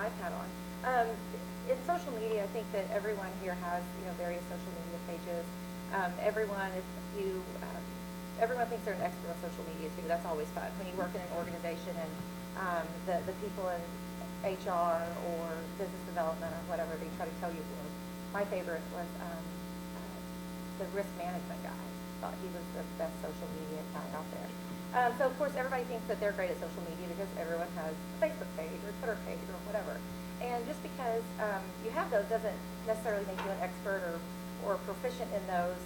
life hat on. Um, in social media, I think that everyone here has, various social media pages. Everyone, if you, everyone thinks they're an expert on social media too. That's always fun when you work in an organization and the people in HR or business development or whatever they try to tell you. My favorite was the risk management guy. Thought he was the best social media guy out there. So of course everybody thinks that they're great at social media because everyone has a Facebook page or a Twitter page or whatever. And just because you have those doesn't necessarily make you an expert or proficient in those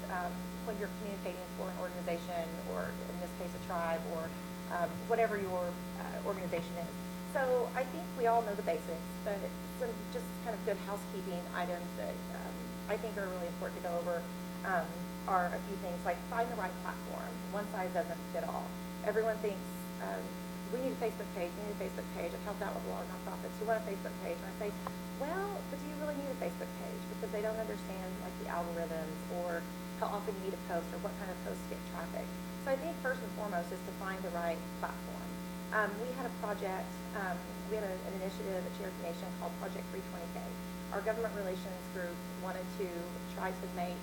when you're communicating for an organization or in this case a tribe or whatever your organization is. So I think we all know the basics, but some just kind of good housekeeping items that I think are really important to go over are a few things like find the right platform. One size doesn't fit all. Everyone thinks we need a Facebook page, we need a Facebook page. I've helped out with a lot of nonprofits who want a Facebook page. And I say, well, but do you really need a Facebook page? Because they don't understand like the algorithms or how often you need to post or what kind of posts get traffic. So I think first and foremost is to find the right platform. We had a project, we had an initiative at Cherokee Nation called Project 320K. Our government relations group wanted to try to make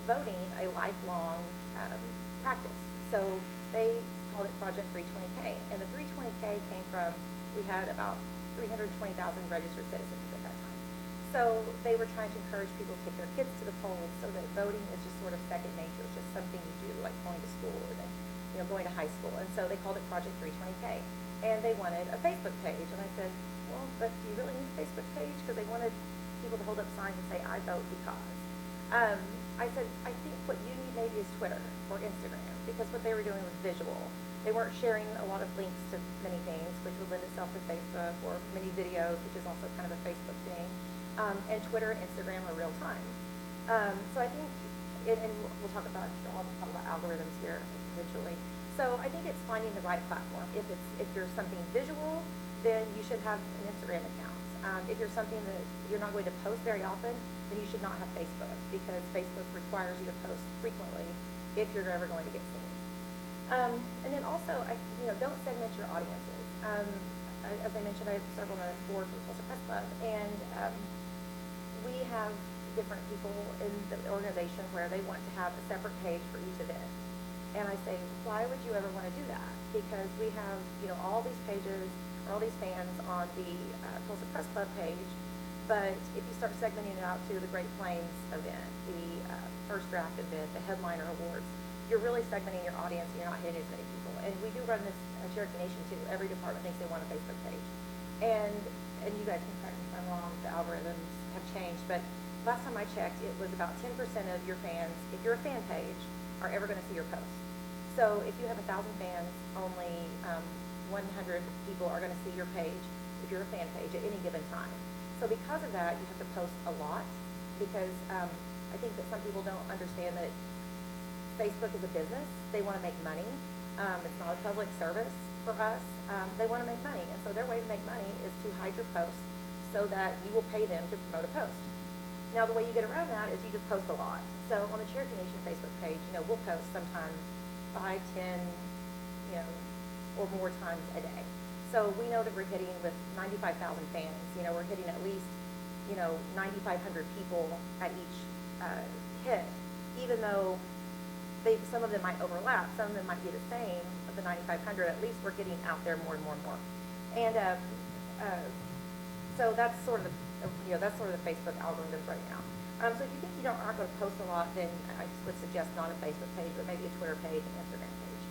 voting a lifelong practice. So they called it Project 320K. And the 320K came from, we had about 320,000 registered citizens at that time. So they were trying to encourage people to take their kids to the polls so that voting is just sort of second nature. It's just something you do, like going to school or then, going to high school. And so they called it Project 320K. And they wanted a Facebook page. And I said, well, but do you really need a Facebook page? Because they wanted people to hold up signs and say, I vote because. I said, I think what you need maybe is Twitter or Instagram, because what they were doing was visual. They weren't sharing a lot of links to many things, which would lend itself to Facebook, or many videos, which is also kind of a Facebook thing. And Twitter and Instagram are real time. So I think, and we'll talk about, I'll talk about algorithms here eventually. So I think it's finding the right platform. If you're something visual, then you should have an Instagram account. If you're something that you're not going to post very often, then you should not have Facebook, because Facebook requires you to post frequently if you're ever going to get seen. And then also, don't segment your audiences. As I mentioned, I have several on the board for the Tulsa Press Club, and we have different people in the organization where they want to have a separate page for each event. And I say, why would you ever want to do that? Because we have, all these pages, or all these fans on the Tulsa Press Club page, but if you start segmenting it out to the Great Plains event, the First Draft event, the Headliner Awards, you're really segmenting your audience and you're not hitting as many people. And we do run this Cherokee Nation too. Every department thinks they want a Facebook page. And you guys can correct me if I'm wrong, the algorithms have changed, but last time I checked, it was about 10% of your fans, if you're a fan page, are ever going to see your post. So if you have 1,000 fans, only 100 people are going to see your page if you're a fan page at any given time. So because of that, you have to post a lot, because I think that some people don't understand that Facebook is a business. They want to make money. It's not a public service for us. They want to make money. And so their way to make money is to hide your posts so that you will pay them to promote a post. Now, the way you get around that is you just post a lot. So on the Cherokee Nation Facebook page, we'll post sometimes 5, 10, or more times a day. So we know that we're hitting with 95,000 fans. We're hitting at least, 9,500 people at each hit, even though some of them might overlap, some of them might be the same of the 9,500. At least we're getting out there more and more and more. And so that's sort of the Facebook algorithms right now. So if you think you aren't going to post a lot, then I would suggest not a Facebook page, but maybe a Twitter page, an Instagram page.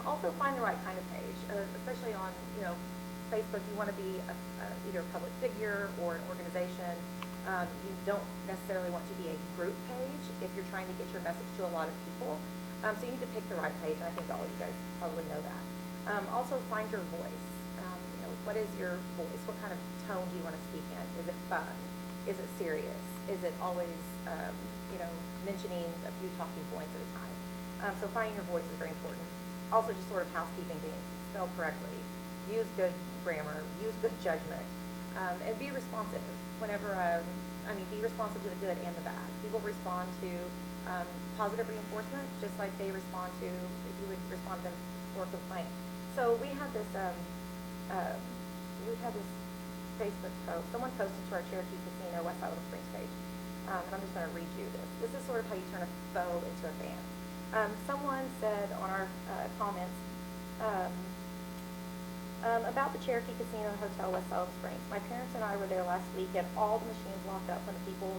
Also find the right kind of page, especially on Facebook. You want to be either a public figure or an organization. You don't necessarily want to be a group page if you're trying to get your message to a lot of people. So you need to pick the right page, and I think all you guys probably know that. Also find your voice. What is your voice? What kind of tone do you want to speak in? Is it fun? Is it serious? Is it always, mentioning a few talking points at a time? So finding your voice is very important. Also, just sort of housekeeping things. Spell correctly. Use good grammar. Use good judgment. And be responsive. Whenever, be responsive to the good and the bad. People respond to positive reinforcement just like they respond to, if you would respond to them for a complaint. So we had this Facebook post, someone posted to our Cherokee Casino West Side Little Springs page, and I'm just going to read you this. This is sort of how you turn a foe into a fan. Someone said on our comments, about the Cherokee Casino and Hotel West Side Little Springs. My parents and I were there last week and all the machines locked up when the people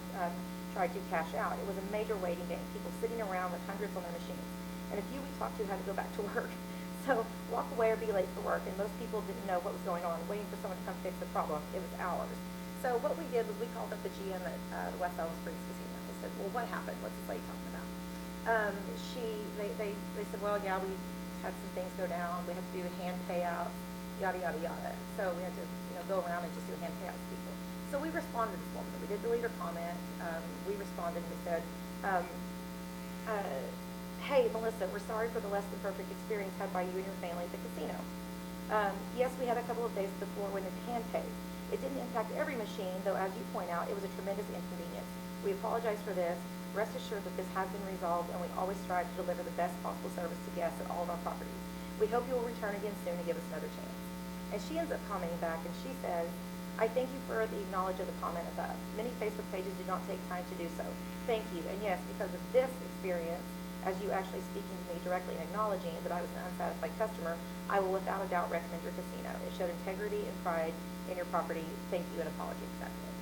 tried to cash out. It was a major waiting game, people sitting around with hundreds on their machines. And a few we talked to had to go back to work. So walk away or be late for work, and most people didn't know what was going on, waiting for someone to come fix the problem. It was hours. So what we did was we called up the GM at the West Side Little Springs Casino. We said, well, what happened? What's this lady talking about? They said, well, yeah, we had some things go down. We had to do hand payouts, yada, yada, yada. So we had to, go around and just do hand payouts to people. So we responded to this woman. We did delete her comment. We responded and we said, hey, Melissa, we're sorry for the less than perfect experience had by you and your family at the casino. Yes, we had a couple of days before when it hand paid. It didn't impact every machine, though as you point out, it was a tremendous inconvenience. We apologize for this. Rest assured that this has been resolved, and we always strive to deliver the best possible service to guests at all of our properties. We hope you will return again soon and give us another chance. And she ends up commenting back, and she says, I thank you for the knowledge of the comment above. Many Facebook pages do not take time to do so. Thank you. And yes, because of this experience, as you actually speaking to me directly and acknowledging that I was an unsatisfied customer, I will without a doubt recommend your casino. It showed integrity and pride in your property. Thank you, and apology accepted.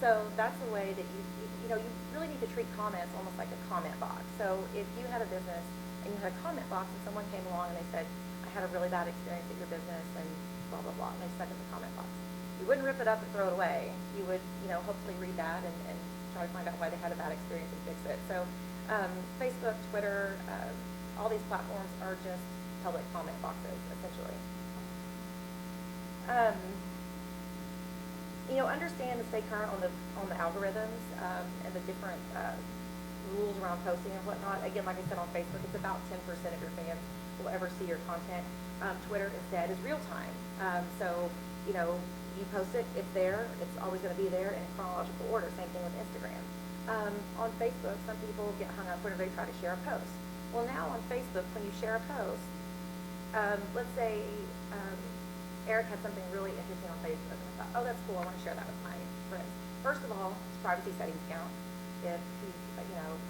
So that's the way that you really need to treat comments almost like a comment box. So if you had a business and you had a comment box and someone came along and they said, I had a really bad experience at your business and blah, blah, blah, and they stuck in the comment box. You wouldn't rip it up and throw it away. You would, hopefully read that and try to find out why they had a bad experience and fix it. So Facebook, Twitter, all these platforms are just public comment boxes, essentially. Understand and stay current on the algorithms and the different rules around posting and whatnot. Again, like I said on Facebook, it's about 10% of your fans will ever see your content. Twitter instead is real time. So, you post it, it's there, it's always going to be there in chronological order. Same thing with Instagram. On Facebook, some people get hung up whenever they try to share a post. Well, now on Facebook, when you share a post, let's say Eric had something really interesting on Facebook, and I thought, oh, that's cool, I want to share that with my friends. First of all, his privacy settings count. If he's,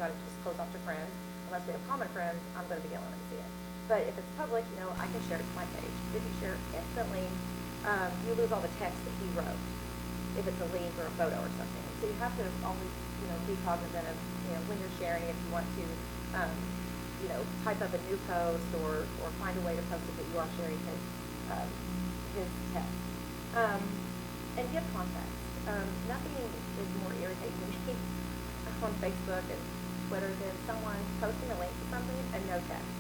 got to just close off to friends, unless we have common friends, I'm going to be the only one to see it. But if it's public, I can share it to my page. If you share it instantly, you lose all the text that he wrote, if it's a link or a photo or something. So you have to always, be cognizant of, when you're sharing, if you want to, type up a new post or find a way to post it that you are sharing his text. And give context. Nothing is more irritating to me on Facebook and Twitter than someone posting a link to something and no text.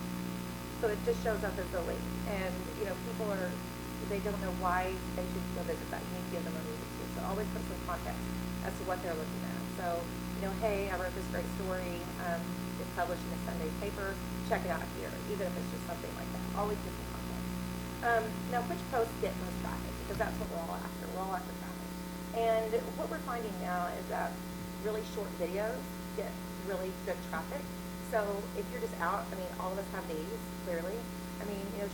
So it just shows up as a link. And, people they don't know why they should go visit that. You need to give them a reason to. So always put some context as to what they're looking at. So, hey, I wrote this great story. It's published in a Sunday paper. Check it out here, even if it's just something like that. Always give some context. Now, which posts get most traffic? Because that's what we're all after. We're all after traffic. And what we're finding now is that really short videos get really good traffic. So if you're just out, all of us have these, clearly.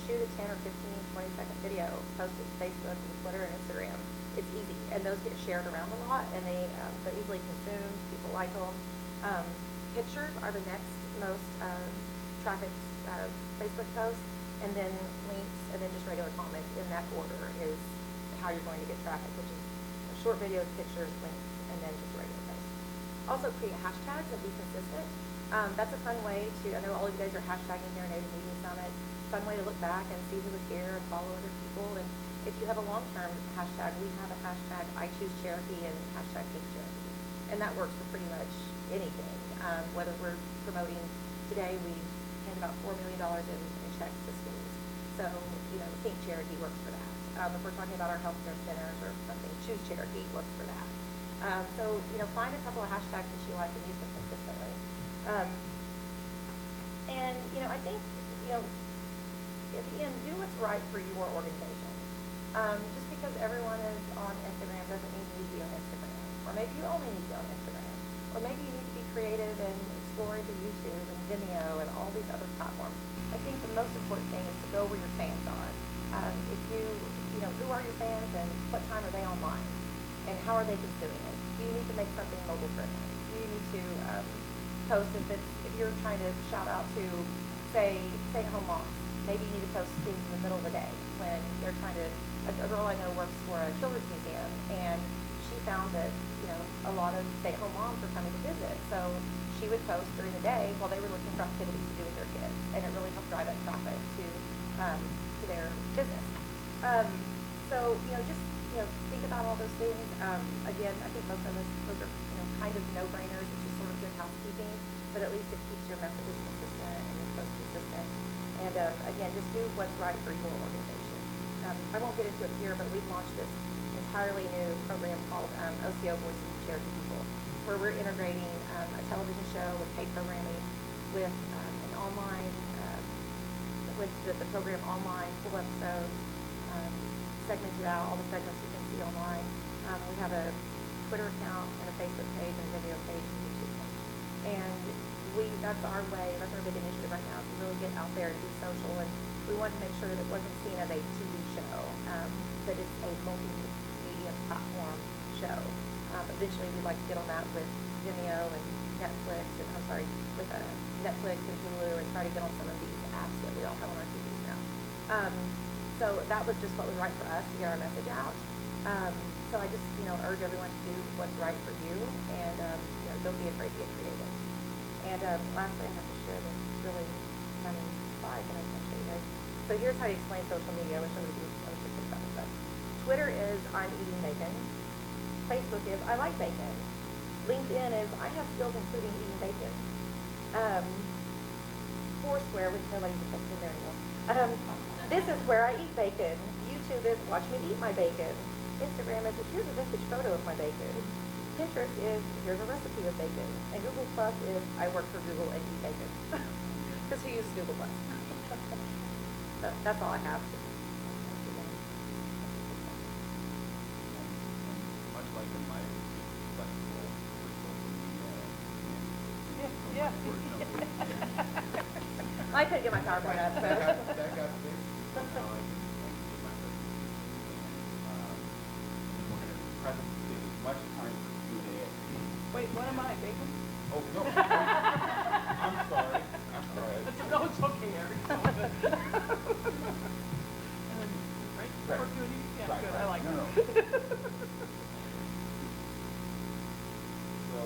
Shoot a 10 or 15, 20-second video, post it to Facebook and Twitter and Instagram. It's easy, and those get shared around a lot, and they're easily consumed. People like them. Pictures are the next most traffic Facebook posts, and then links, and then just regular comments. In that order is how you're going to get traffic, which is short videos, pictures, links, and then just regular posts. Also create hashtags and be consistent. That's a fun way to, I know all of you guys are hashtagging here in Native Media Summit. Fun way to look back and see who was here and follow other people. And if you have a long-term hashtag, we have a hashtag I Choose Cherokee and hashtag Take Cherokee. And that works for pretty much anything. Whether we're promoting, today we hand about $4 million in checks to schools. So, Think Cherokee works for that. If we're talking about our healthcare centers or something, Choose Cherokee works for that. So, find a couple of hashtags that you like and use them consistently. And, I think, at the end, do what's right for your organization. Just because everyone is on Instagram doesn't mean you need to be on Instagram. Or maybe you only need to be on Instagram. Or maybe you need to be creative and explore into YouTube and Vimeo and all these other platforms. I think the most important thing is to go where your fans are. If who are your fans and what time are they online? how are they consuming it? Do you need to make something mobile friendly? Do you need to post if you're trying to shout out to, say, stay-at-home moms? Maybe you need to post things in the middle of the day when they're trying to. A girl I know works for a children's museum, and she found that a lot of stay-at-home moms were coming to visit, so she would post during the day while they were looking for activities to do with their kids, and it really helped drive up traffic to their business. So just think about all those things. Again, I think most of those are kind of no-brainers. It's just sort of good housekeeping, but at least it keeps your messages consistent and your posts consistent. And again, just do what's right for your organization. I won't get into it here, but we've launched this entirely new program called OCO Voices of Cherokee People, where we're integrating a television show with paid programming, with an online, with the program online, full episodes, segmented out, all the segments you can see online. We have a Twitter account and a Facebook page and a video page and a YouTube page. And that's our way, that's our big initiative right now, to really get out there and be social. And we wanted to make sure that it wasn't seen as a TV show, that it's a multimedia platform show. Eventually we'd like to get on that with Vimeo and Netflix, with Netflix and Hulu, and try to get on some of these apps that we all have on our TVs now. So that was just what was right for us to get our message out. So I just, urge everyone to do what's right for you, and don't be afraid to get creative. And lastly, I have to share this really funny slide that I can show you guys. So here's how you explain social media. I wish I would think about this. Twitter is I'm eating bacon. Facebook is I like bacon. LinkedIn is I have skills including eating bacon. Foursquare, which nobody's interested in there anymore. This is where I eat bacon. YouTube is watch me eat my bacon. Instagram is here's a vintage photo of my bacon. Pinterest is here's a recipe of bacon. And Google Plus is I work for Google and eat bacon. Because who uses Google Plus? So that's all I have. Much like in life, it's flexible with social media. Yeah. I couldn't get my PowerPoint up, so. That got fixed. Now I can get my presentation. And we're going to present as much time for Q&A as we can. Wait, what am I, bacon? Oh, no. I'm sorry. No, it's okay, Eric. Right? Right. For Q&A? Yeah, Right, good, right. I like No, no. that. So,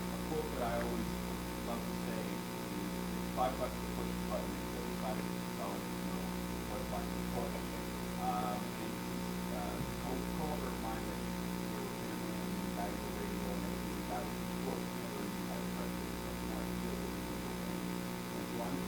a quote that I always love to say is, it's $5 to push a button, $75 to tell it, what button to push. And co-worker of mine that used to be with him and guy with the radio and everything, that was his quote whenever he had a president, something like this, and so I'm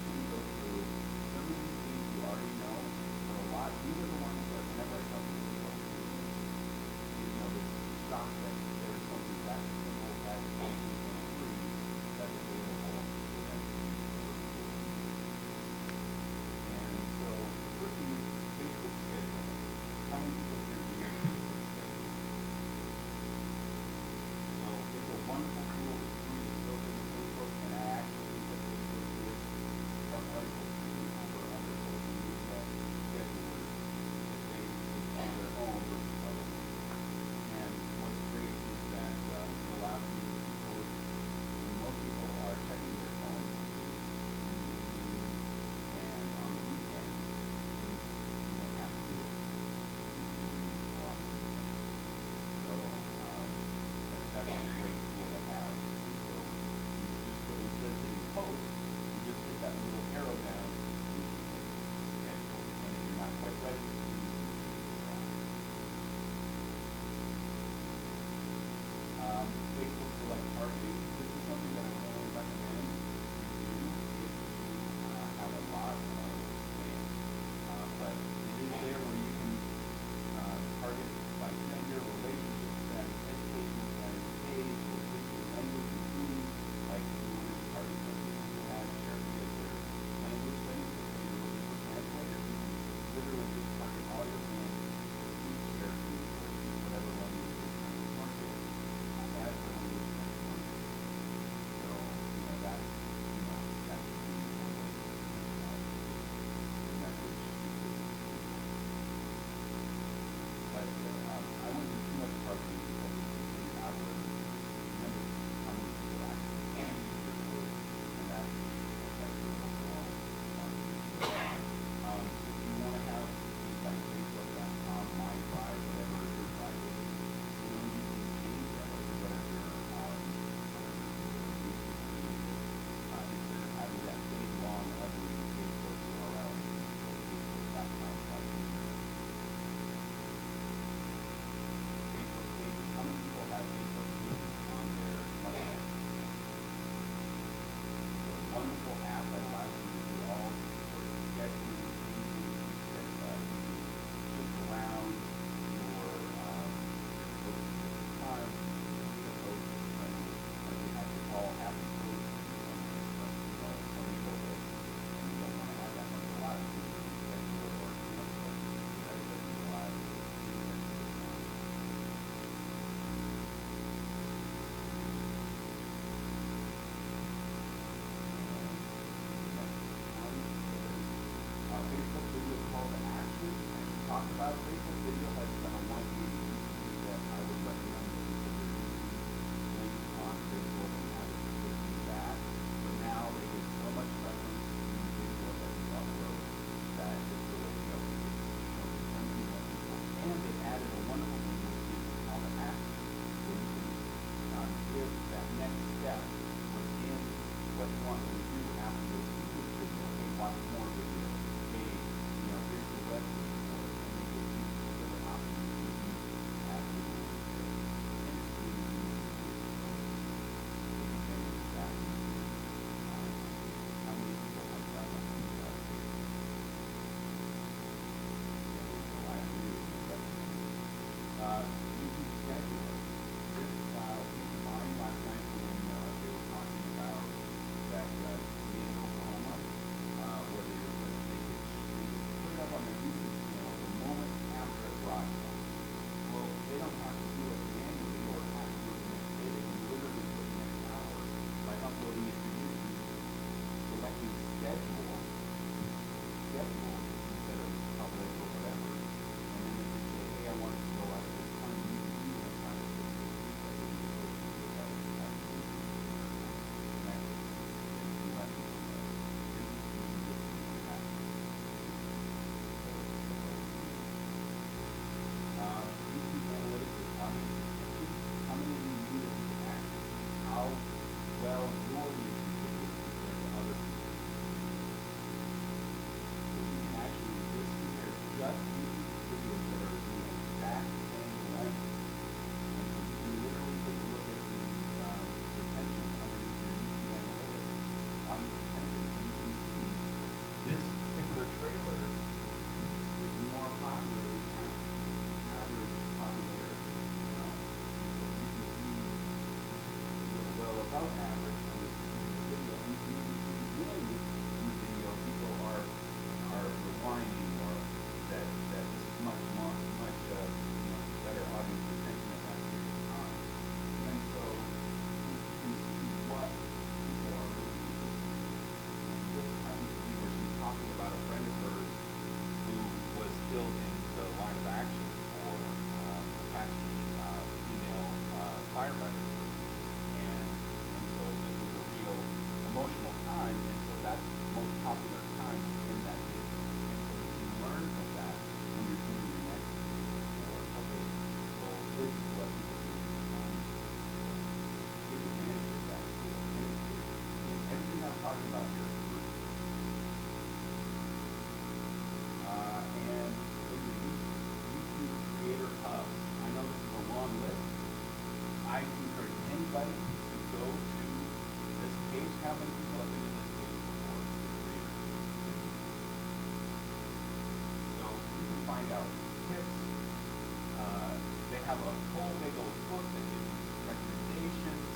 have a whole big old book that gives you recommendations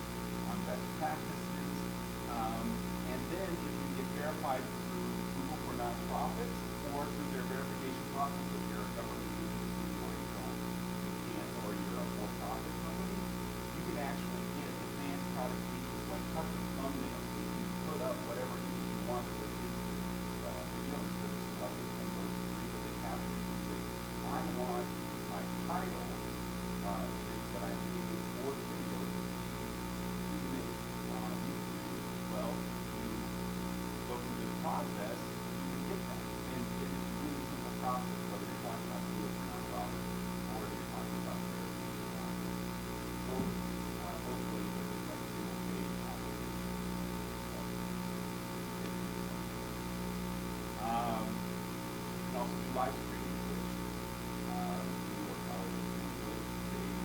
on best practices. And then if you get verified through Google for Nonprofits or through their verification process, if you're a government agency or or you're a for-profit company, you can actually get advanced product features like custom thumbnails. So you can put up whatever image you want to put into videos that are selected from those three that they have. I want my title that I'm using for the video to make on YouTube. Well, you go through this process, you can get that. And it is a really simple process, whether you're talking about doing it for nonprofit or you're talking about verification. Both ways are just like single page applications. You can also do live streaming, which New York College is doing with today's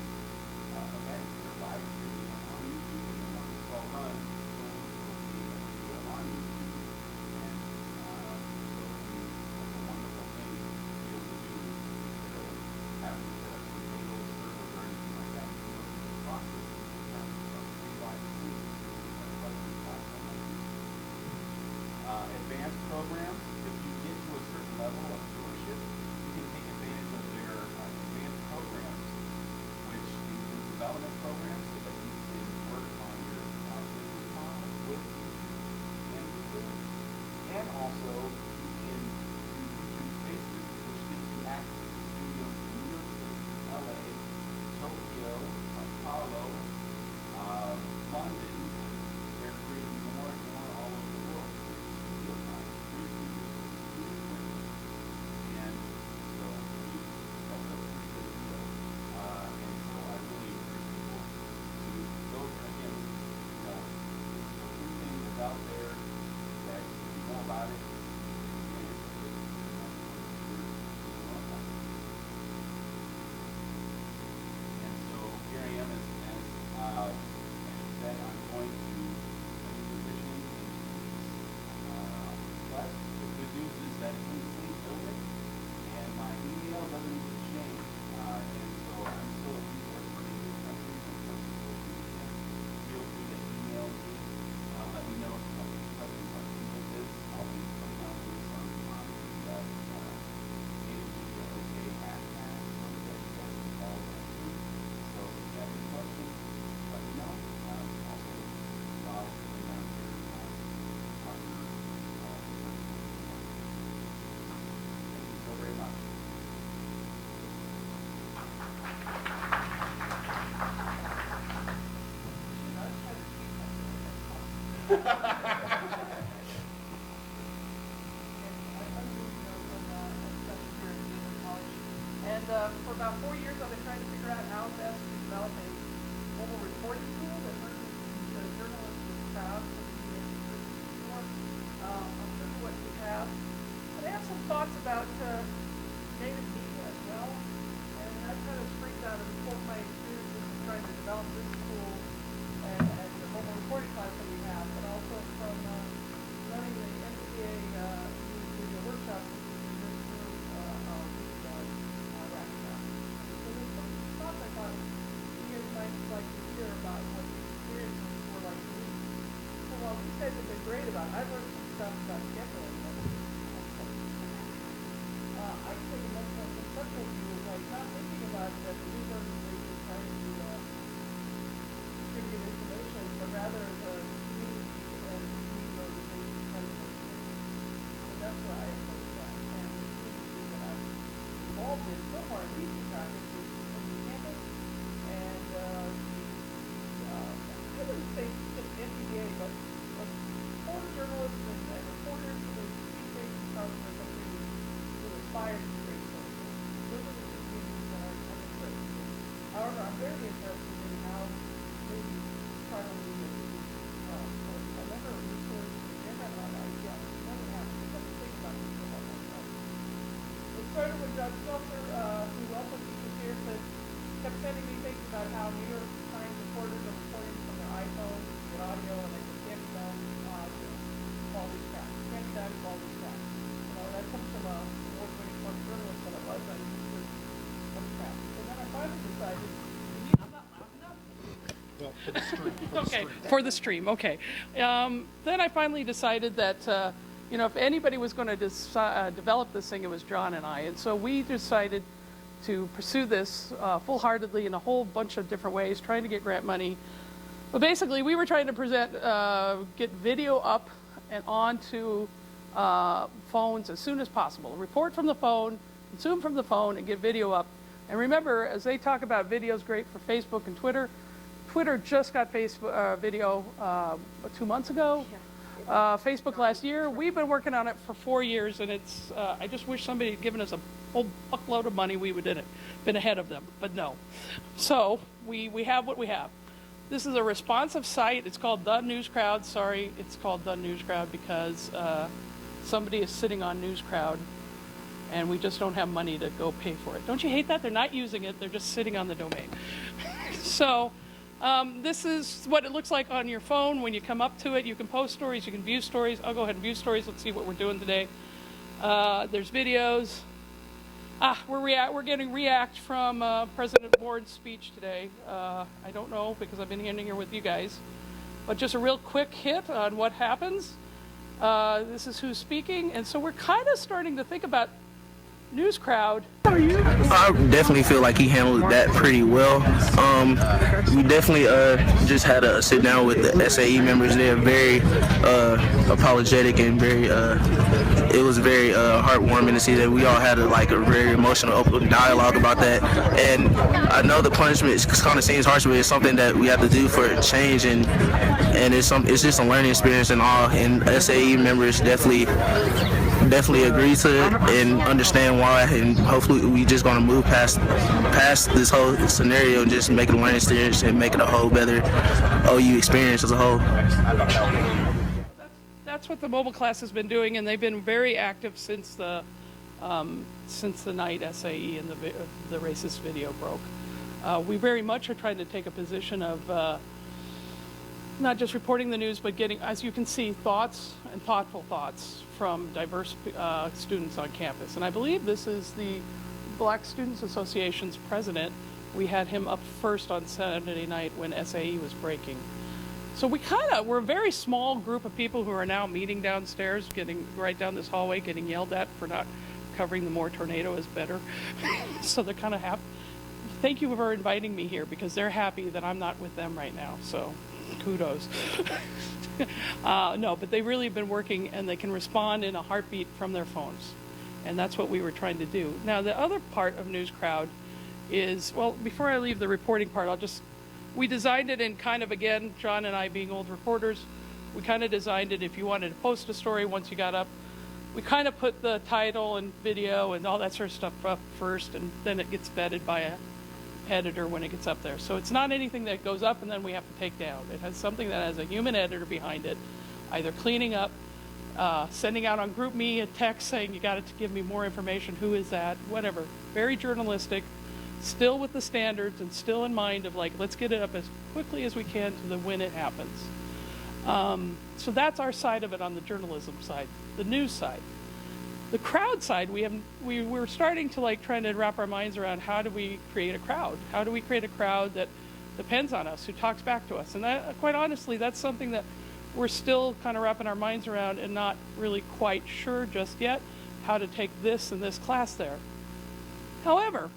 event. They're live streaming on YouTube, and then once it's all done, people will be able to do it on YouTube. And so it's a wonderful thing to be able to do instead of having to set up some data servers or anything like that. You can go through the process and have free live streaming. Advanced programs, if you get to a certain level of stewardship, you can take advantage of their advanced programs, which include development programs so that you can work on your business model with YouTube and Google. And also, you can do YouTube Spaces, which gives you access to studios in New York City, LA, Tokyo, Sao Paulo, London. They're creating more and more all over the world. And so we help them pretty good deal. And so I really encourage people to go again, there's so many things that's out there that if you know about it, and so here I am as you said, I'm going to position in 2 weeks. But the good news is that it's in the same building, and my email doesn't need to change. And so I'm still a resource for the country when it comes to social media. Feel free to email me. Let me know if you have any questions with this. I'll be putting out this on the Media OK hashtag so that you guys can follow that too. So if you have any questions, let me know. Also, Rob, coming down here, partner, thank you so very much. And for about 4 years, I've been trying to figure out how best to develop a mobile reporting tool that merges the journalists with crowds so we can make it more. I'm sure what you have. But I have some thoughts about native media as well. And that kind of springs out of both my experiences in trying to develop this tool and the mobile reporting class that we have, but also from running the NCA news media workshop, which is in this room right now. So there's some thoughts I thought you guys might like to hear about what the experiences were like for me. So while these guys have been great about it, I've learned some stuff about scheduling. I take a much more conceptual view of like not thinking about the news organization trying to distribute information, but rather the community and news organization trying to make information. So that's why I approach that. And the community that I'm involved in so far in these projects is the campus and I wouldn't say just NPDA, but photojournalists and reporters who are speak-based across the country who aspire to create stories. Those are the two communities that I'm interested in. However, I'm very interested in how maybe probably another resource and an idea. Never happened. It doesn't think about it about myself. It started with Doug Seltzer, who also teaches here, kept sending me things about how New York Times reporters are reporting from their iPhones, get audio, and they can't be done quality tracks. Can't be done quality tracks. That comes from a award-winning journalist that I was. I used to some tracks. And then I finally decided Well, for the stream. Okay, for the stream, okay. Then I finally decided that, if anybody was going to develop this thing, it was John and I. And so we decided to pursue this full-heartedly in a whole bunch of different ways, trying to get grant money. But basically, we were trying to get video up and onto phones as soon as possible. Report from the phone, Zoom from the phone, and get video up. And remember, as they talk about videos great for Facebook and Twitter, Twitter just got Facebook video 2 months ago. Facebook last year. We've been working on it for 4 years, and it's. I just wish somebody had given us a whole buckload of money. We would have been ahead of them, but no. So we have what we have. This is a responsive site. It's called The News Crowd. Sorry, it's called The News Crowd because somebody is sitting on News Crowd, and we just don't have money to go pay for it. Don't you hate that? They're not using it. They're just sitting on the domain. So this is what it looks like on your phone when you come up to it. You can post stories. You can view stories. I'll go ahead and view stories. Let's see what we're doing today. There's videos. We're getting react from President Ward's speech today. I don't know because I've been in here with you guys. But just a real quick hit on what happens. This is who's speaking. And so we're kind of starting to think about News Crowd. I definitely feel like he handled that pretty well. We definitely just had a sit down with the SAE members. They're very apologetic and very. It was very heartwarming to see that we all had a very emotional, open dialogue about that. And I know the punishment kind of seems harsh, but it's something that we have to do for change, and it's just a learning experience and all. And SAE members definitely agree to it and understand why, and hopefully we just gonna move past this whole scenario and just make it a learning experience and make it a whole better OU experience as a whole. That's what the mobile class has been doing, and they've been very active since the night SAE and the racist video broke. We very much are trying to take a position of not just reporting the news, but getting, as you can see, thoughts and thoughtful thoughts from diverse students on campus. And I believe this is the Black Students Association's president. We had him up first on Saturday night when SAE was breaking. So we're a very small group of people who are now meeting downstairs, getting right down this hallway, getting yelled at for not covering the more tornado is better. So they're kind of happy. Thank you for inviting me here because they're happy that I'm not with them right now. So kudos. No, but they really have been working, and they can respond in a heartbeat from their phones. And that's what we were trying to do. Now, the other part of News Crowd is, well, before I leave the reporting part, we designed it in kind of, again, John and I being old reporters, we kind of designed it if you wanted to post a story once you got up. We kind of put the title and video and all that sort of stuff up first, and then it gets vetted by a editor when it gets up there. So it's not anything that goes up and then we have to take down. It has something that has a human editor behind it, either cleaning up, sending out on GroupMe a text saying you got to give me more information, who is that, whatever. Very journalistic, still with the standards and still in mind of let's get it up as quickly as we can to when it happens. So that's our side of it on the journalism side. The news side. The crowd side, we're starting to trying to wrap our minds around how do we create a crowd? How do we create a crowd that depends on us, who talks back to us? And that, quite honestly, that's something that we're still kind of wrapping our minds around and not really quite sure just yet how to take this and this class there. However,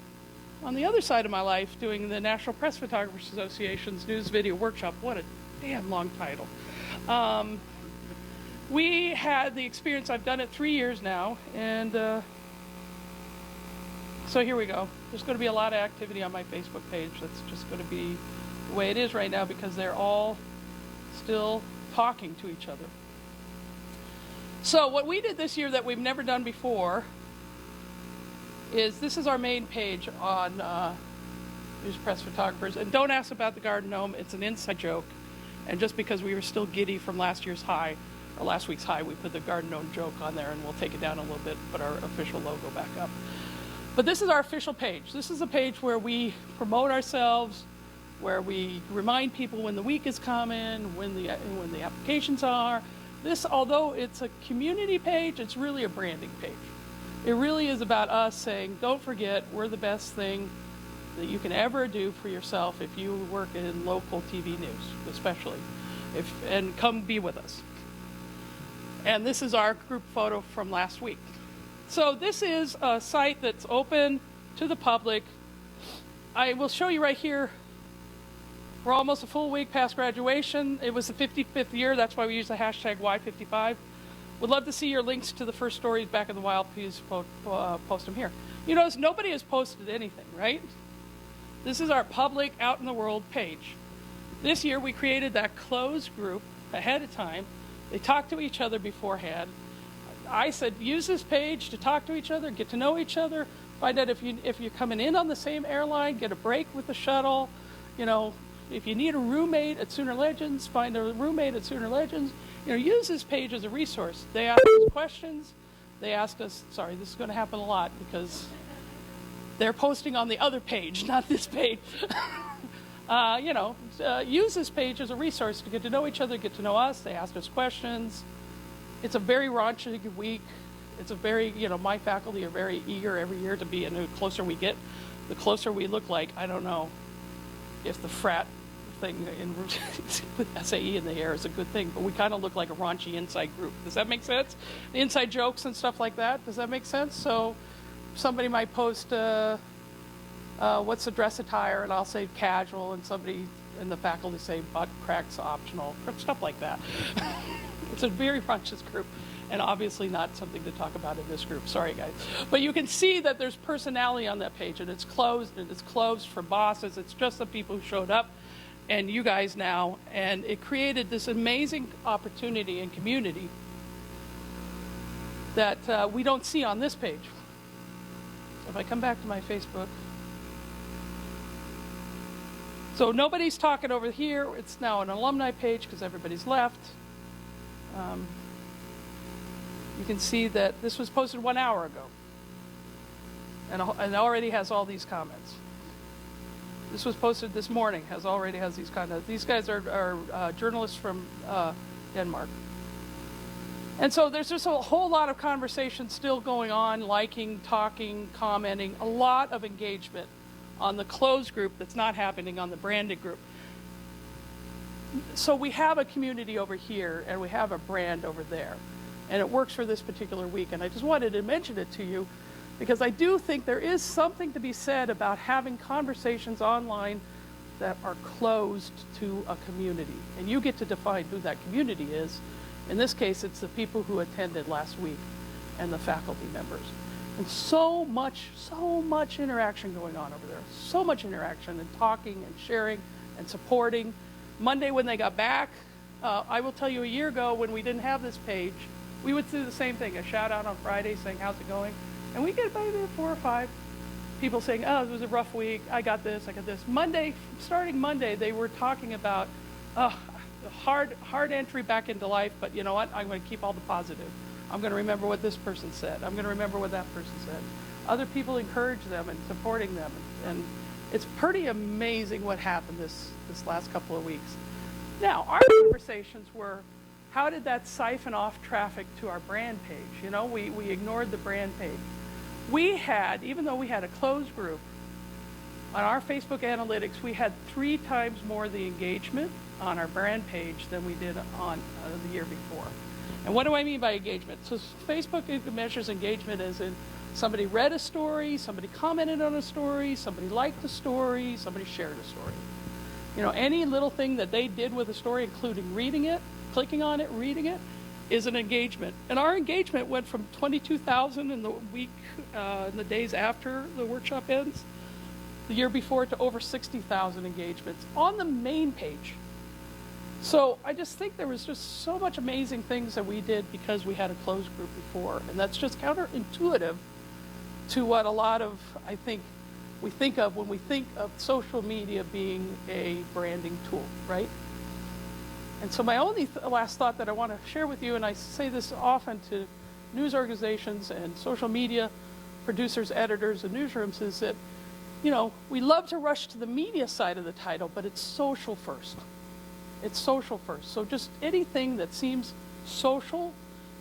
on the other side of my life, doing the National Press Photographers Association's News Video Workshop, what a damn long title. We had the experience, I've done it 3 years now, and so here we go. There's going to be a lot of activity on my Facebook page. That's just going to be the way it is right now because they're all still talking to each other. So what we did this year that we've never done before is this is our main page on News Press Photographers. And don't ask about the Garden Gnome. It's an inside joke. And just because we were still giddy from last week's high, we put the Garden Gnome joke on there, and we'll take it down a little bit, put our official logo back up. But this is our official page. This is a page where we promote ourselves, where we remind people when the week is coming, when the applications are. This, although it's a community page, it's really a branding page. It really is about us saying, don't forget, we're the best thing that you can ever do for yourself if you work in local TV news, especially. And come be with us. And this is our group photo from last week. So this is a site that's open to the public. I will show you right here. We're almost a full week past graduation. It was the 55th year. That's why we use the hashtag Y55. Would love to see your links to the first stories back in the wild. Please post them here. You notice nobody has posted anything, right? This is our public out in the world page. This year we created that closed group ahead of time. They talked to each other beforehand. I said, use this page to talk to each other, get to know each other, find out if you're coming in on the same airline, get a break with the shuttle. You know, if you need a roommate at Sooner Legends, find a roommate at Sooner Legends. You know, use this page as a resource. They asked us questions. They asked us, sorry, this is going to happen a lot because they're posting on the other page, not this page. Use this page as a resource to get to know each other, get to know us. They asked us questions. It's a very raunchy week. It's a very, my faculty are very eager every year to be, and the closer we get, the closer we look like, I don't know if the frat thing with SAE in the air is a good thing, but we kind of look like a raunchy inside group. Does that make sense? The inside jokes and stuff like that, does that make sense? So somebody might post, what's the dress attire, and I'll say casual, and somebody in the faculty say butt cracks optional, stuff like that. It's a very raunchy group, and obviously not something to talk about in this group. Sorry, guys. But you can see that there's personality on that page, and it's closed for bosses. It's just the people who showed up, and you guys now, and it created this amazing opportunity and community that we don't see on this page. If I come back to my Facebook. So nobody's talking over here. It's now an alumni page because everybody's left. You can see that this was posted 1 hour ago, and already has all these comments. This was posted this morning, already has these kind of. These guys are journalists from Denmark, and so there's just a whole lot of conversation still going on, liking, talking, commenting, a lot of engagement on the closed group that's not happening on the branded group. So we have a community over here, and we have a brand over there. And it works for this particular week. And I just wanted to mention it to you because I do think there is something to be said about having conversations online that are closed to a community. And you get to define who that community is. In this case, it's the people who attended last week and the faculty members. And so much interaction going on over there. So much interaction and talking and sharing and supporting. Monday when they got back, I will tell you a year ago when we didn't have this page, we would do the same thing, a shout out on Friday saying, how's it going? And we get maybe 4 or 5 people saying, oh, it was a rough week, I got this. Monday, starting Monday, they were talking about hard entry back into life, but you know what, I'm going to keep all the positive. I'm going to remember what this person said. I'm going to remember what that person said. Other people encourage them and supporting them. And it's pretty amazing what happened this last couple of weeks. Now, our conversations were, how did that siphon off traffic to our brand page? We ignored the brand page. We had, even though we had a closed group, on our Facebook analytics, we had 3 times more the engagement on our brand page than we did on the year before. And what do I mean by engagement? So Facebook measures engagement as in somebody read a story, somebody commented on a story, somebody liked a story, somebody shared a story. Any little thing that they did with a story, including reading it, clicking on it, reading it, is an engagement. And our engagement went from 22,000 in the week, in the days after the workshop ends, the year before, to over 60,000 engagements on the main page. So I just think there was just so much amazing things that we did because we had a closed group before. And that's just counterintuitive to what a lot of, I think, we think of when we think of social media being a branding tool, right? And so my only last thought that I want to share with you, and I say this often to news organizations and social media producers, editors, and newsrooms, is that, we love to rush to the media side of the title, but it's social first. It's social first. So just anything that seems social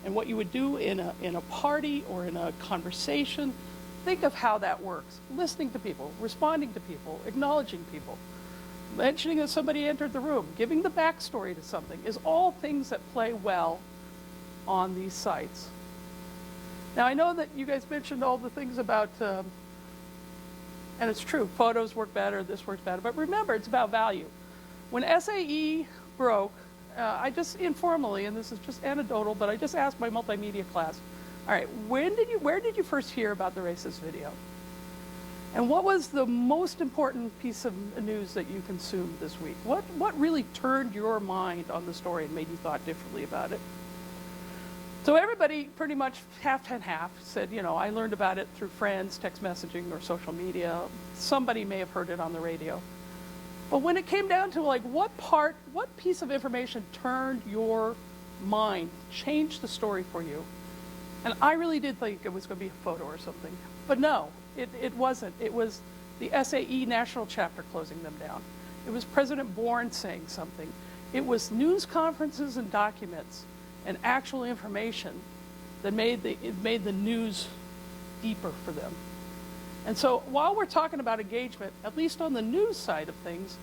and what you would do in a party or in a conversation, think of how that works. Listening to people, responding to people, acknowledging people, mentioning that somebody entered the room, giving the backstory to something is all things that play well on these sites. Now, I know that you guys mentioned all the things about, and it's true, photos work better, this works better, but remember, it's about value. When SAE broke, I just informally, and this is just anecdotal, but I just asked my multimedia class, all right, where did you first hear about the racist video? And what was the most important piece of news that you consumed this week? What really turned your mind on the story and made you thought differently about it? So everybody pretty much half and half said, you know, I learned about it through friends, text messaging, or social media. Somebody may have heard it on the radio. But when it came down to like what piece of information turned your mind, changed the story for you? And I really did think it was going to be a photo or something. But no, it wasn't. It was the SAE national chapter closing them down. It was President Bourne saying something. It was news conferences and documents and actual information that made the news deeper for them. And so while we're talking about engagement, at least on the news side of things,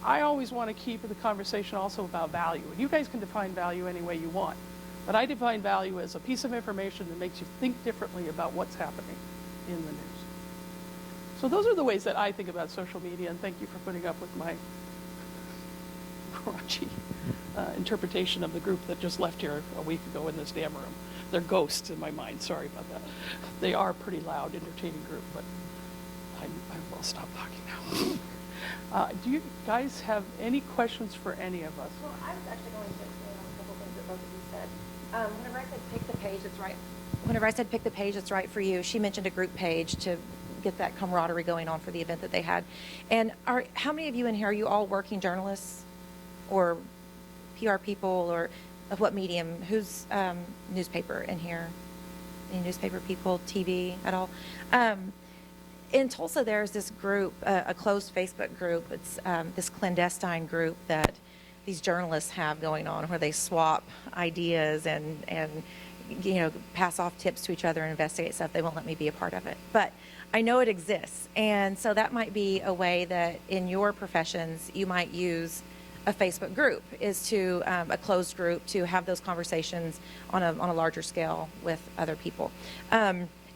I always want to keep the conversation also about value. And you guys can define value any way you want. But I define value as a piece of information that makes you think differently about what's happening in the news. So those are the ways that I think about social media, and thank you for putting up with my raunchy interpretation of the group that just left here a week ago in this damn room. They're ghosts in my mind, sorry about that. They are a pretty loud, entertaining group, but I will stop talking now. Do you guys have any questions for any of us? Well, I was actually going to expand on a couple things that both of you said. Whenever I said pick the page that's right, whenever I said pick the page that's right for you, she mentioned a group page to get that camaraderie going on for the event that they had. And how many of you in here, are you all working journalists or PR people, or of what medium? Who's newspaper in here? Any newspaper people, TV at all? In Tulsa, there's this group, a closed Facebook group. It's this clandestine group that these journalists have going on, where they swap ideas and you know, pass off tips to each other and investigate stuff. They won't let me be a part of it, but I know it exists. And so that might be a way that in your professions you might use a Facebook group, is to a closed group, to have those conversations on a larger scale with other people.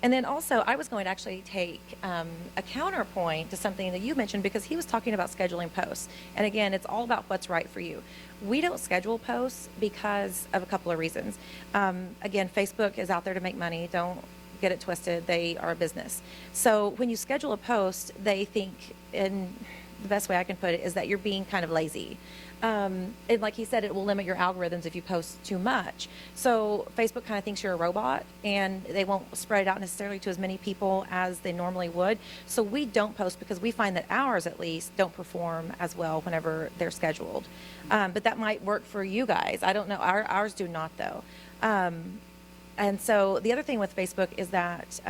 And then also, I was going to actually take a counterpoint to something that you mentioned, because he was talking about scheduling posts. And again, it's all about what's right for you. We don't schedule posts because of a couple of reasons. Again, Facebook is out there to make money. Don't get it twisted. They are a business. So when you schedule a post, they think, and the best way I can put it is that you're being kind of lazy. And like he said, it will limit your algorithms if you post too much. So Facebook kind of thinks you're a robot, and they won't spread it out necessarily to as many people as they normally would. So we don't post because we find that ours, at least, don't perform as well whenever they're scheduled. But that might work for you guys. I don't know. Ours do not, though. And so the other thing with Facebook is that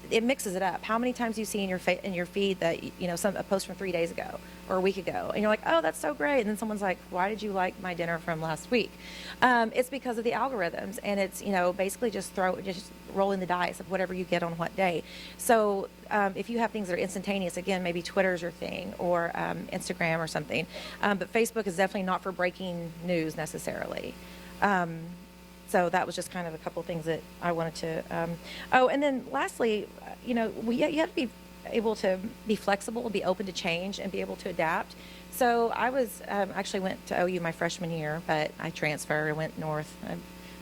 it mixes it up. How many times do you see in your feed that, you know, a post from 3 days ago or a week ago, and you're like, oh, that's so great, and then someone's like, why did you like my dinner from last week? It's because of the algorithms, and it's, you know, basically just rolling the dice of whatever you get on what day. So if you have things that are instantaneous, again, maybe Twitter's your thing, or Instagram or something, but Facebook is definitely not for breaking news necessarily. So that was just kind of a couple things that I wanted to. Oh, and then lastly, you know, you have to be able to be flexible, be open to change, and be able to adapt. So I was actually went to OU my freshman year, but I transferred and went north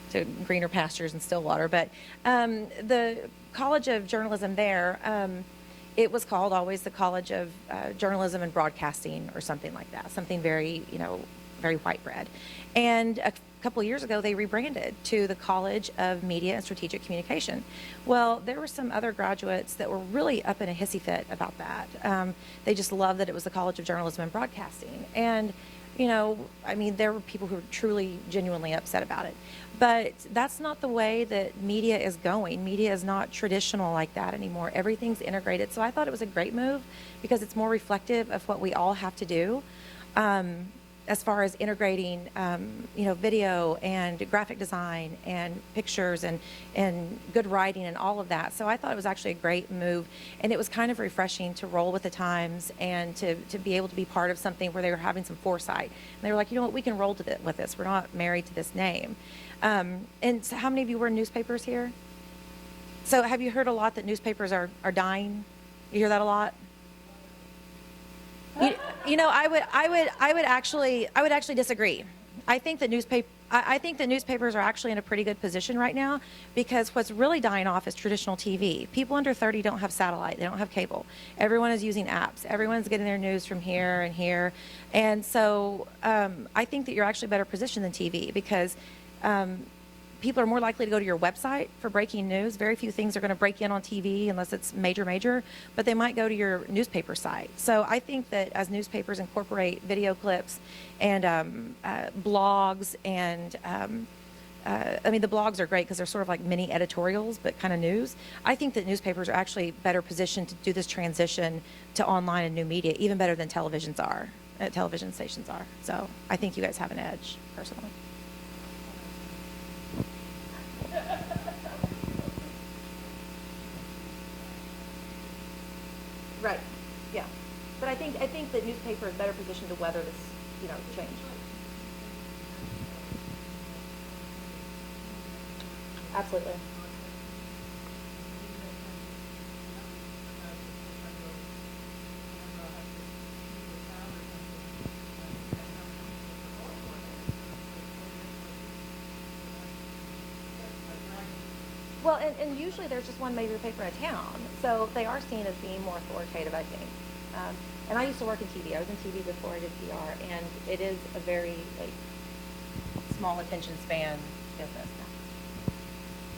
to greener pastures in Stillwater. But the College of Journalism there, it was called always the College of Journalism and Broadcasting or something like that, something very, you know, very white bread. And a couple of years ago, they rebranded to the College of Media and Strategic Communication. Well, there were some other graduates that were really up in a hissy fit about that. They just loved that it was the College of Journalism and Broadcasting. And, you know, I mean, there were people who were truly, genuinely upset about it. But that's not the way that media is going. Media is not traditional like that anymore. Everything's integrated. So I thought it was a great move because it's more reflective of what we all have to do. as far as integrating, video and graphic design and pictures and good writing and all of that. So I thought it was actually a great move, and it was kind of refreshing to roll with the times and to be able to be part of something where they were having some foresight. And they were like, you know what, we can roll with this. We're not married to this name. And so how many of you were in newspapers here? So have you heard a lot that newspapers are dying? You hear that a lot? I would actually disagree. I think that newspapers are actually in a pretty good position right now, because what's really dying off is traditional TV. People under 30 don't have satellite. They don't have cable. Everyone is using apps. Everyone's getting their news from here and here. And so I think that you're actually better positioned than TV, because people are more likely to go to your website for breaking news. Very few things are going to break in on TV unless it's major, but they might go to your newspaper site. So I think that as newspapers incorporate video clips and blogs and the blogs are great because they're sort of like mini editorials, but kind of news. I think that newspapers are actually better positioned to do this transition to online and new media, even better than television stations are. So I think you guys have an edge, personally. Right. Yeah. But I think the newspaper is better positioned to weather this, change. Absolutely. Well, and usually there's just one major paper in town, so they are seen as being more authoritative, I think. And I used to work in TV. I was in TV before I did PR, and it is a very small attention span business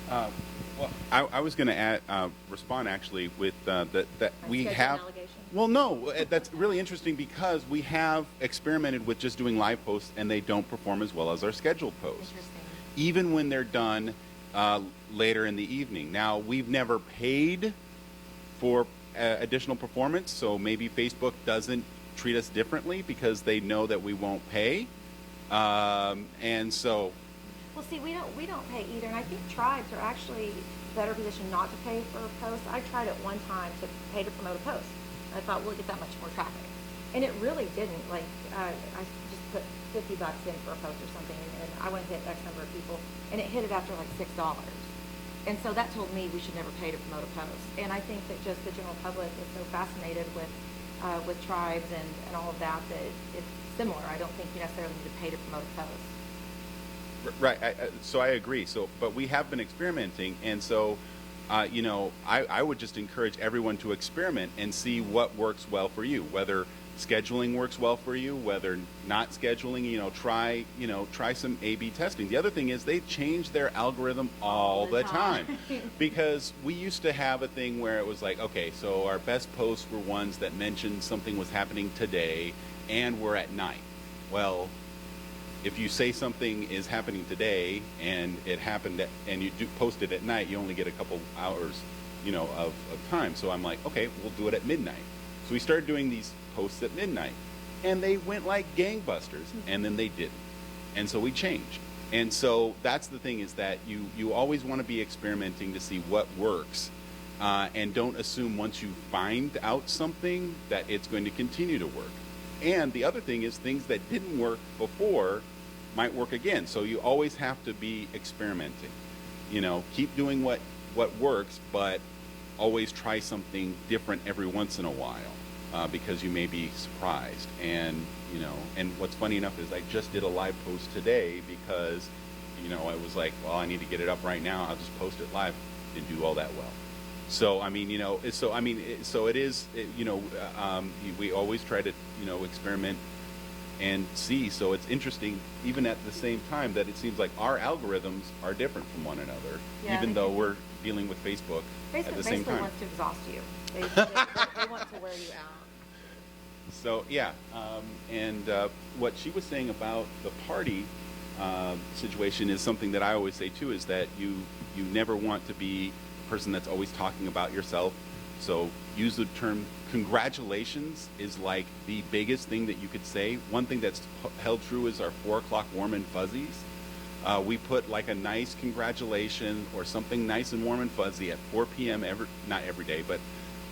now. Well, I was going to respond actually with that we have. Well, no, that's really interesting because we have experimented with just doing live posts, and they don't perform as well as our scheduled posts, even when they're done later in the evening. Now, we've never paid for additional performance, so maybe Facebook doesn't treat us differently because they know that we won't pay, and so. Well, see, we don't pay either, and I think tribes are actually better positioned not to pay for posts. I tried at one time to pay to promote a post. I thought we'll get that much more traffic, and it really didn't. Like I just put $50 in for a post or something, and I wanted to hit X number of people, and it hit it after like $6. And so that told me we should never pay to promote a post. And I think that just the general public is so fascinated with tribes and all of that it's similar. I don't think you necessarily need to pay to promote a post. Right. So I agree. But we have been experimenting, and so I would just encourage everyone to experiment and see what works well for you. Whether scheduling works well for you, whether not scheduling, try some A/B testing. The other thing is they change their algorithm all the time. Because we used to have a thing where it was like, okay, so our best posts were ones that mentioned something was happening today and were at night. Well, if you say something is happening today and it happened and you do post it at night, you only get a couple hours, of time. So I'm like, okay, we'll do it at midnight. So we started doing these posts at midnight, and they went like gangbusters, and then they didn't. And so we changed. And so that's the thing, is that you always want to be experimenting to see what works, and don't assume once you find out something that it's going to continue to work. And the other thing is things that didn't work before might work again. So you always have to be experimenting. Keep doing what works, but always try something different every once in a while, because you may be surprised. And and what's funny enough is I just did a live post today because I was like, well, I need to get it up right now. I'll just post it live. Didn't do all that well. So so it is. We always try to experiment and see. So it's interesting, even at the same time, that it seems like our algorithms are different from one another, even though we're dealing with Facebook at the same time. Facebook wants to exhaust you. They want to wear you out. So yeah, and what she was saying about the party situation is something that I always say too, is that you never want to be a person that's always talking about yourself. So use the term congratulations is like the biggest thing that you could say. One thing that's held true is our 4 o'clock warm and fuzzies. We put like a nice congratulation or something nice and warm and fuzzy at 4 p.m. not every day, but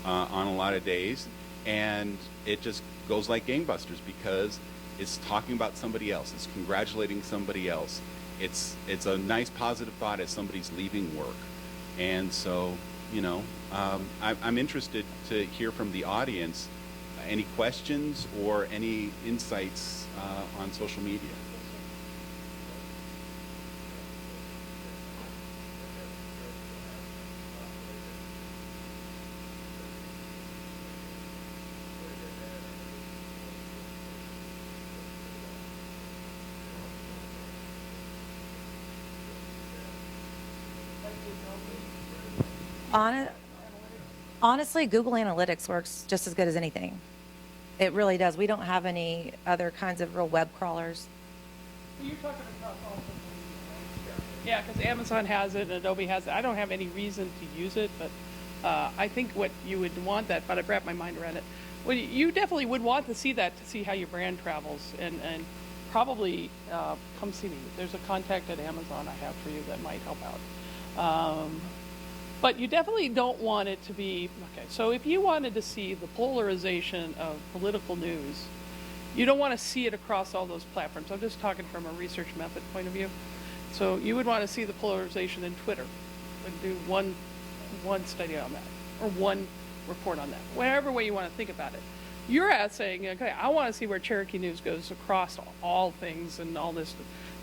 on a lot of days. And it just goes like gangbusters because it's talking about somebody else. It's congratulating somebody else. It's a nice positive thought as somebody's leaving work. And so, you know, I'm interested to hear from the audience any questions or any insights on social media. Honestly, Google Analytics works just as good as anything. It really does. We don't have any other kinds of real web crawlers. You're talking across all social media, right? Yeah, because Amazon has it and Adobe has it. I don't have any reason to use it, but I think what you would want that, but I've wrapped my mind around it. Well, you definitely would want to see that to see how your brand travels, and probably come see me. There's a contact at Amazon I have for you that might help out. But you definitely don't want it to be, okay, so if you wanted to see the polarization of political news, you don't want to see it across all those platforms. I'm just talking from a research method point of view. So you would want to see the polarization in Twitter and do one study on that or one report on that, whatever way you want to think about it. You're saying, okay, I want to see where Cherokee News goes across all things and all this.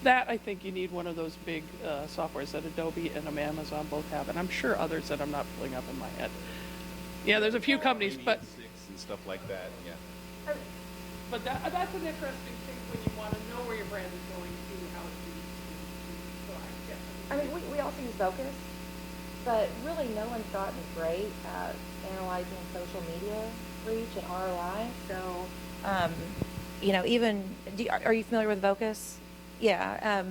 That, I think you need one of those big softwares that Adobe and Amazon both have, and I'm sure others that I'm not pulling up in my head. Yeah, there's a few companies, but... and stuff like that, yeah. But that's an interesting thing when you want to know where your brand is going to, how it's used. So I mean, we also use Vocus, but really no one's gotten great at analyzing social media reach and ROI. So, you know, even, are you familiar with Vocus? Yeah,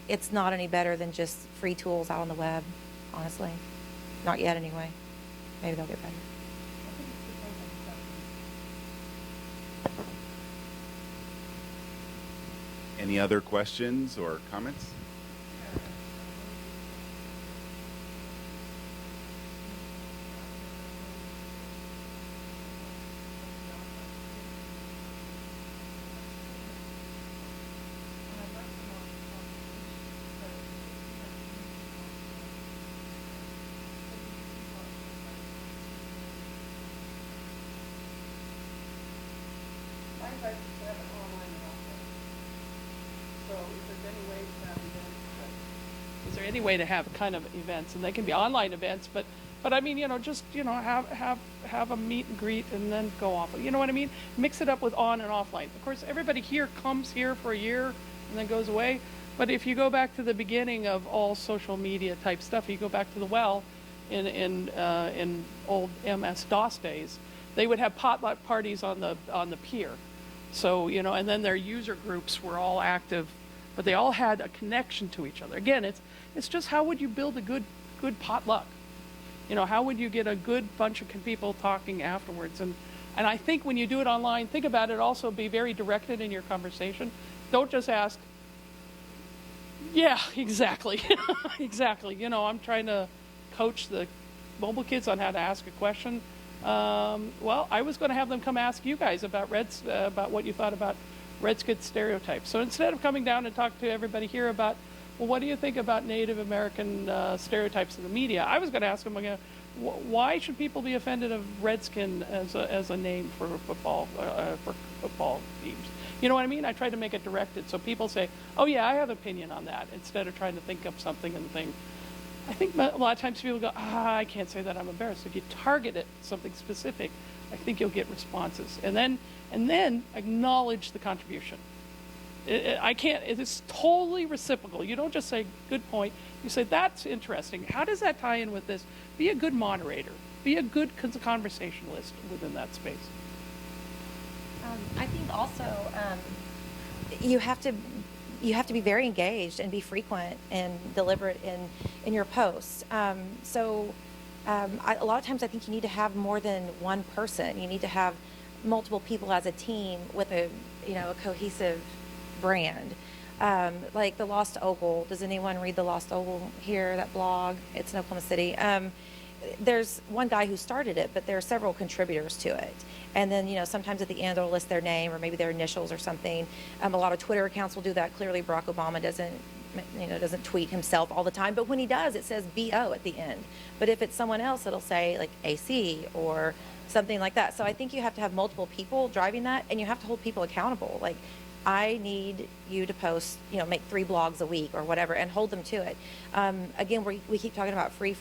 it's not any better than just free tools out on the web, honestly. Not yet, anyway. Maybe they'll get better. Any other questions or comments? Is there any way to have kind of events, and they can be online events, but I mean, you know, just, you know, have a meet and greet and then go off. You know what I mean? Mix it up with on and offline. Of course, everybody here comes here for a year and then goes away. But if you go back to the beginning of all social media type stuff, you go back to the well in old MS-DOS days, they would have potluck parties on the pier. So, you know, and then their user groups were all active, but they all had a connection to each other. Again, it's just how would you build a good potluck? You know, how would you get a good bunch of people talking afterwards? And I think when you do it online, think about it, also be very directed in your conversation. Don't just ask, yeah, exactly, exactly. You know, I'm trying to coach the mobile kids on how to ask a question. Well, I was going to have them come ask you guys about about what you thought about Redskin stereotypes. So instead of coming down and talk to everybody here about, well, what do you think about Native American stereotypes in the media? I was going to ask them again, why should people be offended of Redskin as a name for football teams? You know what I mean? I tried to make it directed so people say, oh yeah, I have an opinion on that, instead of trying to think up something and think. I think a lot of times people go, I can't say that, I'm embarrassed. If you target it something specific, I think you'll get responses. And then acknowledge the contribution. It is totally reciprocal. You don't just say, good point. You say, that's interesting. How does that tie in with this? Be a good moderator. Be a good conversationalist within that space. I think also you have to be very engaged and be frequent and deliberate in your posts. So a lot of times I think you need to have more than one person. You need to have multiple people as a team with a cohesive brand. Like the Lost Ogle. Does anyone read the Lost Ogle here, that blog? It's in Oklahoma City. There's one guy who started it, but there are several contributors to it. And then, sometimes at the end they'll list their name or maybe their initials or something. A lot of Twitter accounts will do that. Clearly Barack Obama doesn't tweet himself all the time, but when he does, it says BO at the end. But if it's someone else, it'll say like AC or something like that. So I think you have to have multiple people driving that, and you have to hold people accountable. Like, I need you to post, make 3 blogs a week or whatever, and hold them to it. Again, we keep talking about free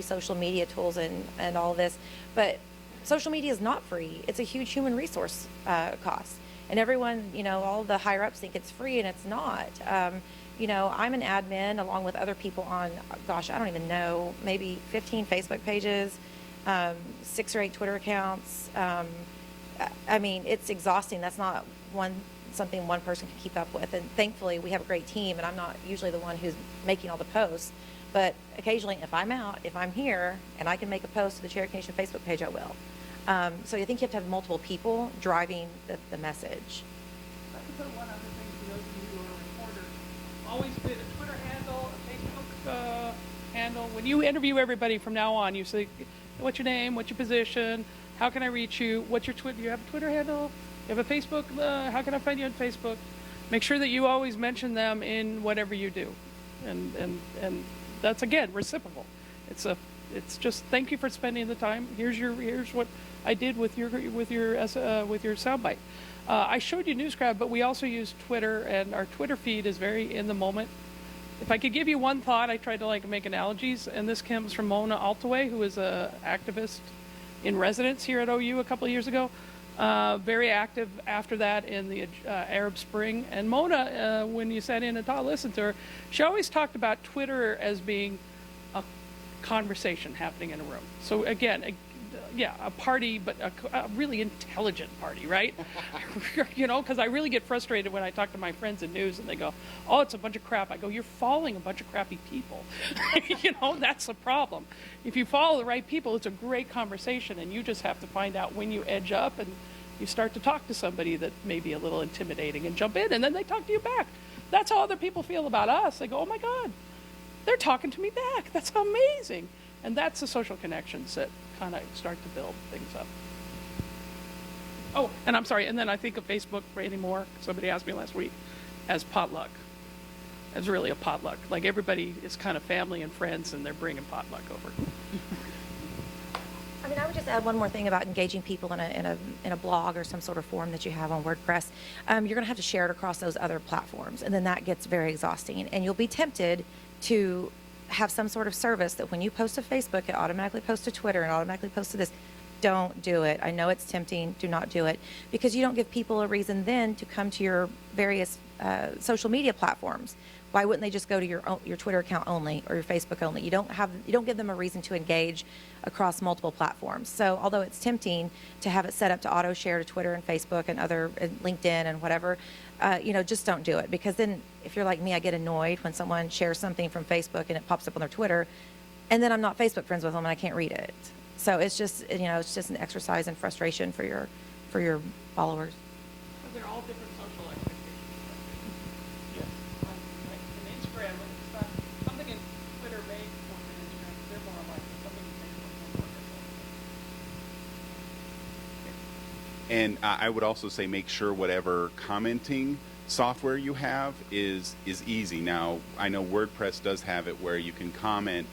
social media tools and all of this, but social media is not free. It's a huge human resource cost. And everyone, all the higher ups think it's free, and it's not. I'm an admin along with other people on, I don't even know, maybe 15 Facebook pages, 6 or 8 Twitter accounts. It's exhausting. That's not something one person can keep up with. And thankfully, we have a great team, and I'm not usually the one who's making all the posts. But occasionally, if I'm out, if I'm here, and I can make a post to the Cherokee Nation Facebook page, I will. So I think you have to have multiple people driving the message. I can put one other thing for those of you who are reporters. Always put a Twitter handle, a Facebook handle. When you interview everybody from now on, you say, what's your name, what's your position, how can I reach you, what's your Twitter, do you have a Twitter handle? You have a Facebook, how can I find you on Facebook? Make sure that you always mention them in whatever you do. And that's, again, reciprocal. It's just thank you for spending the time. Here's what I did with your soundbite. I showed you Newscrowd, but we also use Twitter, and our Twitter feed is very in the moment. If I could give you one thought, I tried to make analogies, and this comes from Mona Altaway, who is an activist in residence here at OU a couple of years ago. Very active after that in the Arab Spring. And Mona, when you sat in and listened to her, she always talked about Twitter as being a conversation happening in a room. So again, a party, but a really intelligent party, right? Because I really get frustrated when I talk to my friends in news and they go, oh, it's a bunch of crap. I go, you're following a bunch of crappy people. That's the problem. If you follow the right people, it's a great conversation, and you just have to find out when you edge up and you start to talk to somebody that may be a little intimidating and jump in, and then they talk to you back. That's how other people feel about us. They go, oh my God, they're talking to me back. That's amazing. And that's the social connections that kind of start to build things up. Oh, and I'm sorry, and then I think of Facebook anymore. Somebody asked me last week, as potluck. It's really a potluck. Like, everybody is kind of family and friends, and they're bringing potluck over. I would just add one more thing about engaging people in a blog or some sort of form that you have on WordPress. You're going to have to share it across those other platforms, and then that gets very exhausting. And you'll be tempted to have some sort of service that when you post to Facebook, it automatically posts to Twitter and automatically posts to this. Don't do it. I know it's tempting. Do not do it, because you don't give people a reason then to come to your various social media platforms. Why wouldn't they just go to your Twitter account only or your Facebook only? You don't give them a reason to engage across multiple platforms. So although it's tempting to have it set up to auto share to Twitter and Facebook and LinkedIn and whatever, just don't do it, because then if you're like me, I get annoyed when someone shares something from Facebook and it pops up on their Twitter, and then I'm not Facebook friends with them and I can't read it. So it's just an exercise in frustration for your followers. They're all different social expectations. Yes. Like in Instagram, it's not something in Twitter may work in Instagram. They're more like something in Facebook may work as well. And I would also say make sure whatever commenting software you have is easy. Now, I know WordPress does have it where you can comment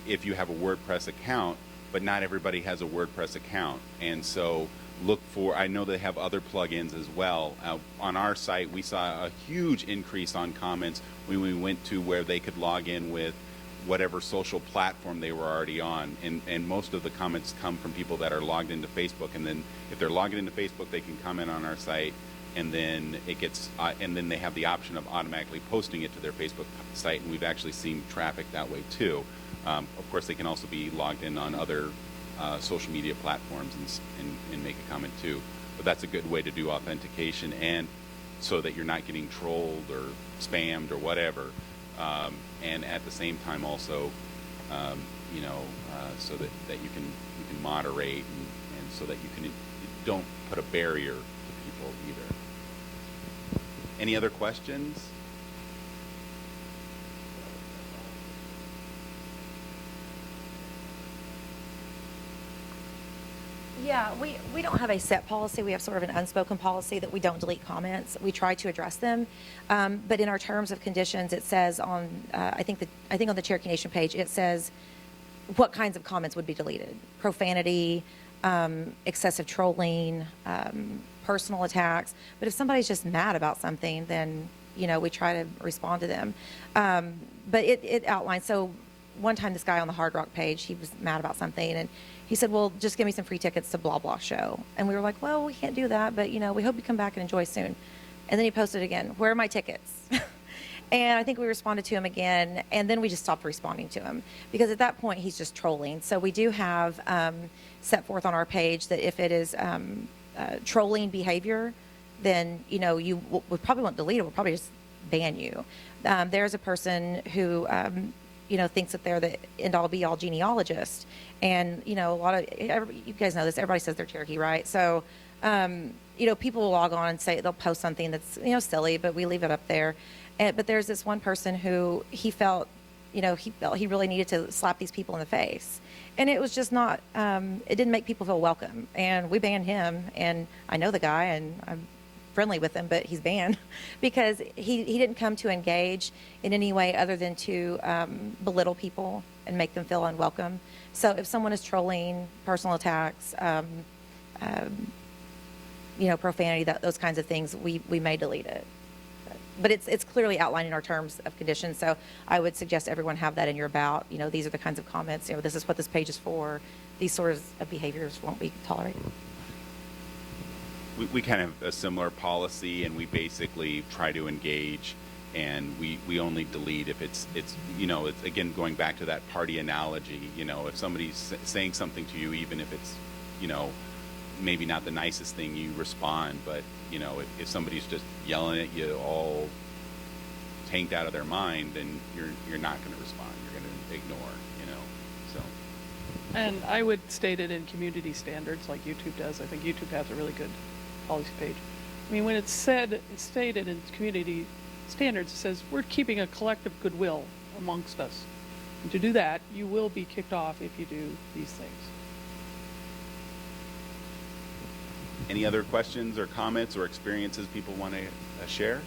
if you have a WordPress account, but not everybody has a WordPress account. And so I know they have other plugins as well. On our site, we saw a huge increase on comments when we went to where they could log in with whatever social platform they were already on. And most of the comments come from people that are logged into Facebook. And then if they're logged into Facebook, they can comment on our site, and then and then they have the option of automatically posting it to their Facebook site. And we've actually seen traffic that way too. Of course, they can also be logged in on other social media platforms and make a comment too. But that's a good way to do authentication, and so that you're not getting trolled or spammed or whatever. And at the same time also, you know, so that you can moderate and so that you don't put a barrier to people either. Any other questions? Yeah, we don't have a set policy. We have sort of an unspoken policy that we don't delete comments. We try to address them, but in our terms of conditions, it says on I think on the Cherokee Nation page, it says what kinds of comments would be deleted: profanity, excessive trolling, personal attacks. But if somebody's just mad about something, then we try to respond to them. But it outlines. So one time, this guy on the Hard Rock page, he was mad about something, and he said, well, just give me some free tickets to blah, blah show. And we were like, well, we can't do that, but, we hope you come back and enjoy soon. And then he posted again, where are my tickets? And I think we responded to him again, and then we just stopped responding to him. Because at that point, he's just trolling. So we do have set forth on our page that if it is trolling behavior, then, we probably won't delete it. We'll probably just ban you. There's a person who... thinks that they're the end-all be-all genealogist. And, a lot of, you guys know this, everybody says they're Cherokee, right? So, people will log on and say, they'll post something that's, silly, but we leave it up there. But there's this one person who he felt he really needed to slap these people in the face. And it was just not, it didn't make people feel welcome. And we banned him, and I know the guy, and I'm friendly with him, but he's banned because he didn't come to engage in any way other than to belittle people and make them feel unwelcome. So if someone is trolling, personal attacks, profanity, those kinds of things, we may delete it. But it's clearly outlined in our terms of conditions. So I would suggest everyone have that in your about. These are the kinds of comments. This is what this page is for. These sorts of behaviors won't be tolerated. We kind of have a similar policy, and we basically try to engage, and we only delete if it's again, going back to that party analogy. If somebody's saying something to you, even if it's maybe not the nicest thing, you respond. But if somebody's just yelling at you all tanked out of their mind, then you're not going to respond. You're going to ignore. So. And I would state it in community standards like YouTube does. I think YouTube has a really good policy page. I mean, when it's stated in community standards, it says we're keeping a collective goodwill amongst us. And to do that, you will be kicked off if you do these things. Any other questions or comments or experiences people want to share?